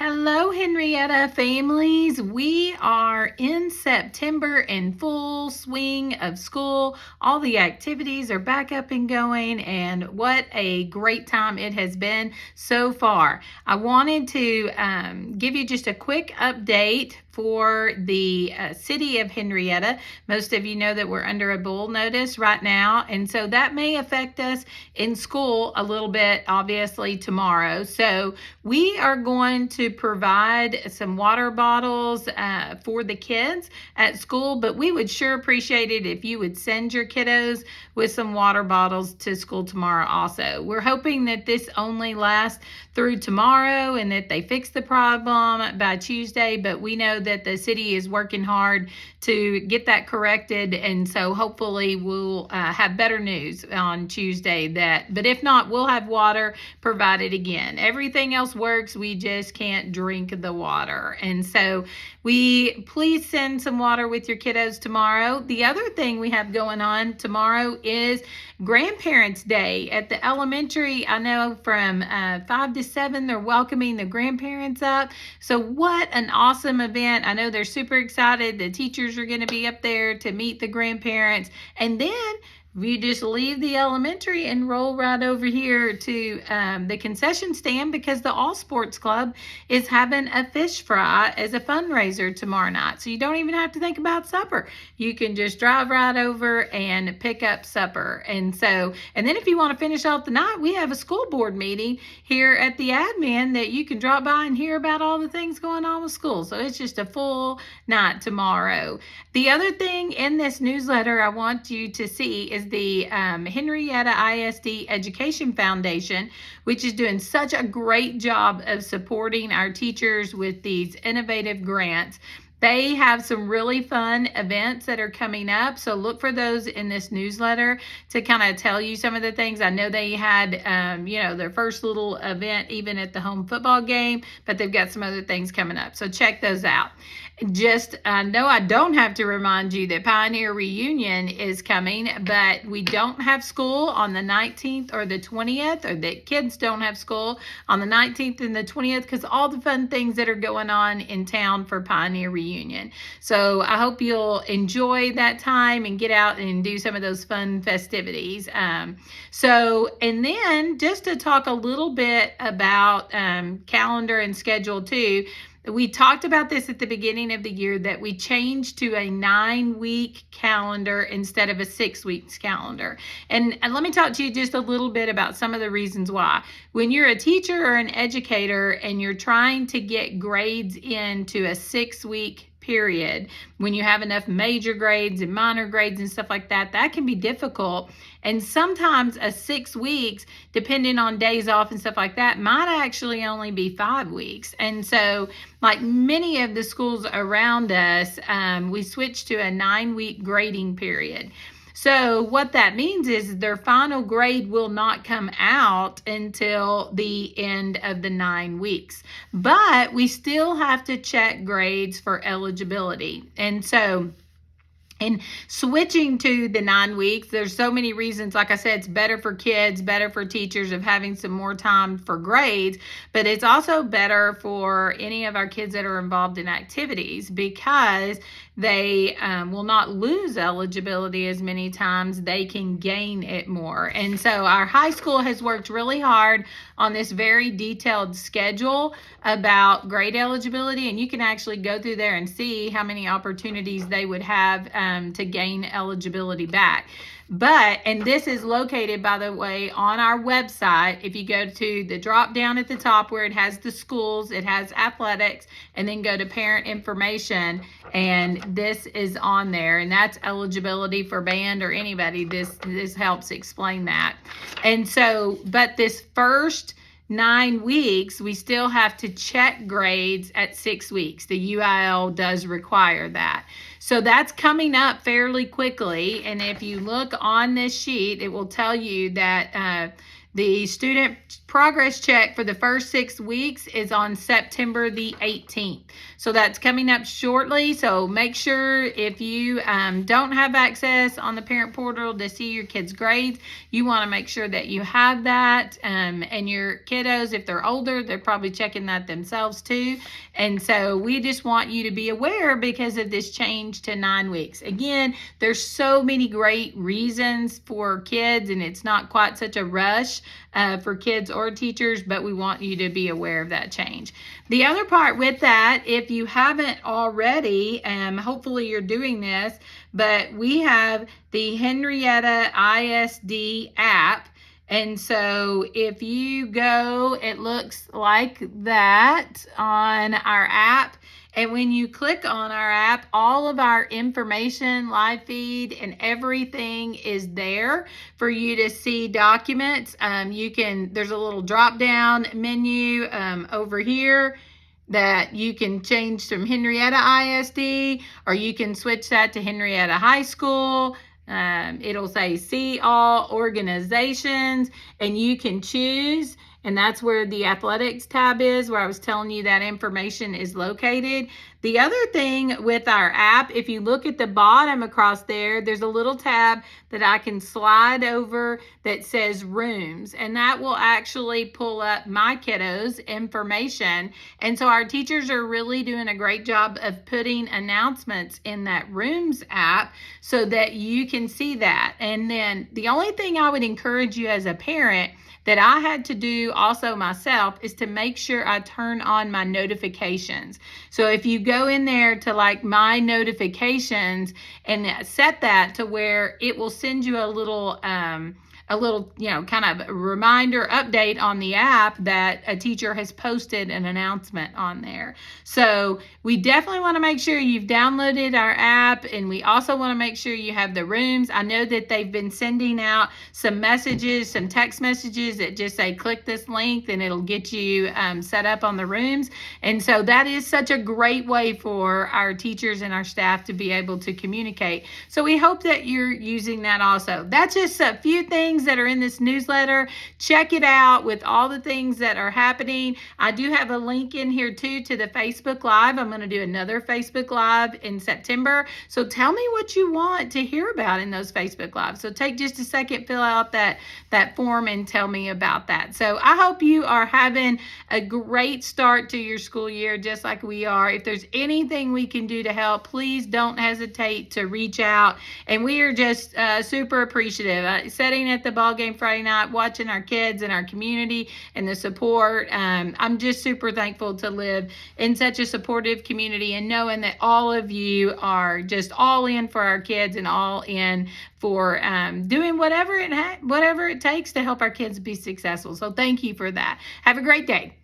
Hello, Henrietta families. We are in September in full swing of school. All the activities are back up and going, and what a great time it has been so far. I wanted to give you just a quick update for the city of Henrietta. Most of you know that we're under a bull notice right now, and so that may affect us in school a little bit, obviously, tomorrow. So we are going to provide some water bottles for the kids at school, but we would sure appreciate it if you would send your kiddos with some water bottles to school tomorrow also. We're hoping that this only lasts through tomorrow and that they fix the problem by Tuesday, but we know that the city is working hard to get that corrected, and so hopefully we'll have better news on Tuesday. But if not, we'll have water provided again. Everything else works, we just can't drink the water. And so please send some water with your kiddos tomorrow. The other thing we have going on tomorrow is Grandparents' Day at the elementary. I know from 5 to 7 they're welcoming the grandparents up. So what an awesome event. I know they're super excited. The teachers are going to be up there to meet the grandparents. And then you just leave the elementary and roll right over here to the concession stand, because the All Sports Club is having a fish fry as a fundraiser tomorrow night. So you don't even have to think about supper. You can just drive right over and pick up supper. And then if you want to finish off the night, we have a school board meeting here at the admin that you can drop by and hear about all the things going on with school. So it's just a full night tomorrow. The other thing in this newsletter I want you to see is the Henrietta ISD Education Foundation, which is doing such a great job of supporting our teachers with these innovative grants. They have some really fun events that are coming up, so look for those in this newsletter to kind of tell you some of the things. I know they had, their first little event even at the home football game, but they've got some other things coming up, so check those out. No, I don't have to remind you that Pioneer Reunion is coming, but we don't have school on the 19th or the 20th, or the kids don't have school on the 19th and the 20th, because all the fun things that are going on in town for Pioneer Reunion. So I hope you'll enjoy that time and get out and do some of those fun festivities. And then just to talk a little bit about calendar and schedule too. We talked about this at the beginning of the year, that we changed to a 9-week calendar instead of a 6-week calendar. And let me talk to you just a little bit about some of the reasons why. When you're a teacher or an educator and you're trying to get grades into a 6-week period, when you have enough major grades and minor grades and stuff like that, that can be difficult. And sometimes a 6 weeks, depending on days off and stuff like that, might actually only be 5 weeks. And so, like many of the schools around us, we switched to a 9-week grading period. So what that means is their final grade will not come out until the end of the 9 weeks. But we still have to check grades for eligibility. And so in switching to the 9 weeks, there's so many reasons. Like I said, it's better for kids, better for teachers of having some more time for grades, but it's also better for any of our kids that are involved in activities, because they will not lose eligibility as many times. They can gain it more. And so our high school has worked really hard on this very detailed schedule about grade eligibility, and you can actually go through there and see how many opportunities they would have to gain eligibility back. And this is located, by the way, on our website. If you go to the drop down at the top where it has the schools, it has athletics, and then go to parent information, and this is on there, and that's eligibility for band or anybody. This helps explain that. And so, but this first 9 weeks, we still have to check grades at 6 weeks. The UIL does require that. So that's coming up fairly quickly. And if you look on this sheet, it will tell you that The student progress check for the first 6 weeks is on September the 18th. So that's coming up shortly. So make sure if you don't have access on the parent portal to see your kids' grades, you want to make sure that you have that. And your kiddos, if they're older, they're probably checking that themselves too. And so we just want you to be aware because of this change to 9 weeks. Again, there's so many great reasons for kids, and it's not quite such a rush for kids or teachers, but we want you to be aware of that change. The other part with that, if you haven't already, hopefully you're doing this, but we have the Henrietta ISD app. And so if you go, it looks like that on our app. And when you click on our app, all of our information, live feed, and everything is there for you to see documents. There's a little drop down menu over here that you can change from Henrietta ISD, or you can switch that to Henrietta High School. It'll say see all organizations, and you can choose, and that's where the athletics tab is, where I was telling you that information is located. The other thing with our app, if you look at the bottom across there, there's a little tab that I can slide over that says rooms, and that will actually pull up my kiddos' information. And so our teachers are really doing a great job of putting announcements in that rooms app so that you can see that. And then the only thing I would encourage you as a parent that I had to do also myself is to make sure I turn on my notifications. So if you go in there to like my notifications and set that to where it will send you a little kind of reminder update on the app that a teacher has posted an announcement on there. So we definitely want to make sure you've downloaded our app, and we also want to make sure you have the rooms. I know that they've been sending out some messages, some text messages that just say click this link and it'll get you set up on the rooms. And so that is such a great way for our teachers and our staff to be able to communicate. So we hope that you're using that also. That's just a few things that are in this newsletter. Check it out with all the things that are happening. I do have a link in here too to the Facebook Live. I'm going to do another Facebook Live in September. So tell me what you want to hear about in those Facebook Lives. So take just a second, fill out that form and tell me about that. So I hope you are having a great start to your school year, just like we are. If there's anything we can do to help, please don't hesitate to reach out. And we are just super appreciative. Sitting at the ball game Friday night, watching our kids and our community and the support. I'm just super thankful to live in such a supportive community, and knowing that all of you are just all in for our kids and all in for doing whatever it takes to help our kids be successful. So thank you for that. Have a great day.